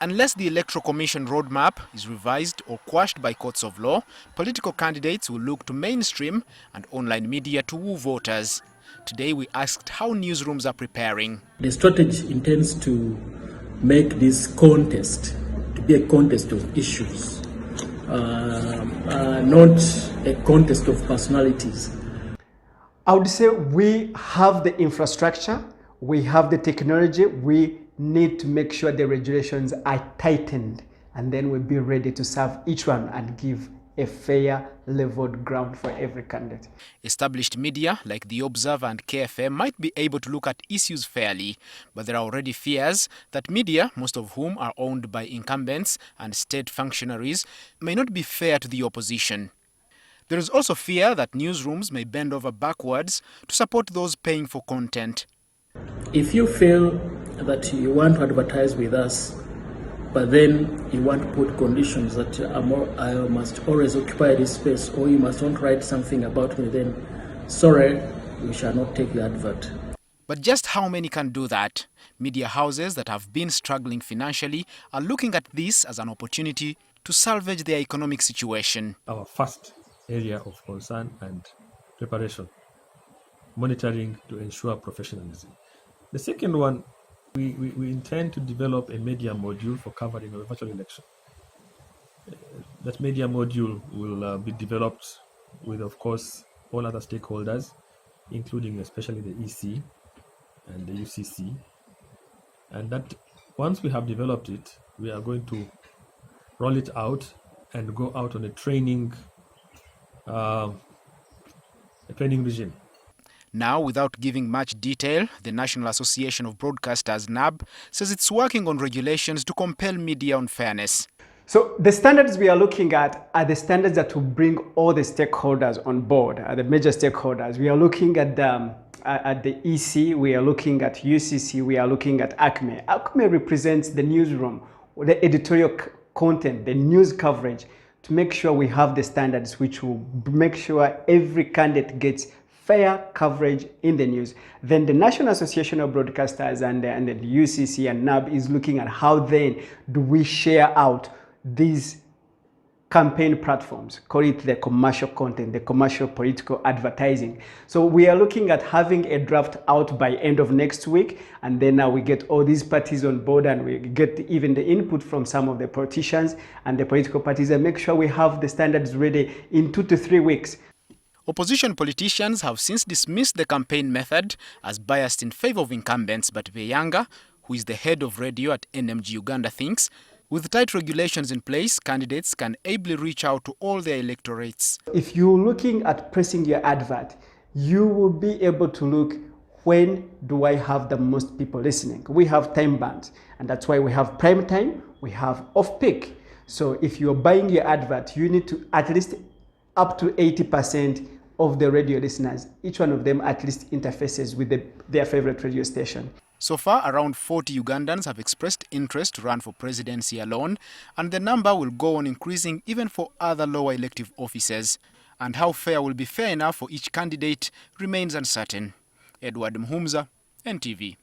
Unless the Electoral Commission roadmap is revised or quashed by courts of law, political candidates will look to mainstream and online media to woo voters. Today we asked how newsrooms are preparing. The strategy intends to make this contest to be a contest of issues, not a contest of personalities. I would say we have the infrastructure, we have the technology, we need to make sure the regulations are tightened, and then we'll be ready to serve each one and give a fair, leveled ground for every candidate. Established media like The Observer and KFM might be able to look at issues fairly, but there are already fears that media, most of whom are owned by incumbents and state functionaries, may not be fair to the opposition. There is also fear that newsrooms may bend over backwards to support those paying for content. If you feel that you want to advertise with us, but then you want to put conditions that I must always occupy this space, or you must not write something about me, then sorry, we shall not take your advert. But just how many can do that? Media houses that have been struggling financially are looking at this as an opportunity to salvage their economic situation. Our first area of concern and preparation, monitoring to ensure professionalism. The second one, we intend to develop a media module for covering a virtual election. That media module will be developed with, of course, all other stakeholders, including especially the EC and the UCC. And that once we have developed it, we are going to roll it out and go out on a training regime. Now, without giving much detail, the National Association of Broadcasters, NAB, says it's working on regulations to compel media on fairness. So the standards we are looking at are the standards that will bring all the stakeholders on board, the major stakeholders. We are looking at the EC, we are looking at UCC, we are looking at ACME. ACME represents the newsroom, the editorial content, the news coverage, to make sure we have the standards which will make sure every candidate gets fair coverage in the news. Then the National Association of Broadcasters and the UCC and NAB is looking at how then do we share out these campaign platforms, call it the commercial content, the commercial political advertising. So we are looking at having a draft out by end of next week, and then now we get all these parties on board and we get even the input from some of the politicians and the political parties and make sure we have the standards ready in 2 to 3 weeks. Opposition politicians have since dismissed the campaign method as biased in favor of incumbents, but Beyanga, who is the head of radio at NMG Uganda, thinks with tight regulations in place, candidates can ably reach out to all their electorates. If you're looking at pressing your advert, you will be able to look, when do I have the most people listening? We have time bands, and that's why we have prime time, we have off-peak. So if you're buying your advert, you need to at least up to 80% of the radio listeners, each one of them at least interfaces with their favorite radio station. So far, around 40 Ugandans have expressed interest to run for presidency alone, and the number will go on increasing even for other lower elective offices. And how fair will be fair enough for each candidate remains uncertain. Edward Mhumza, NTV.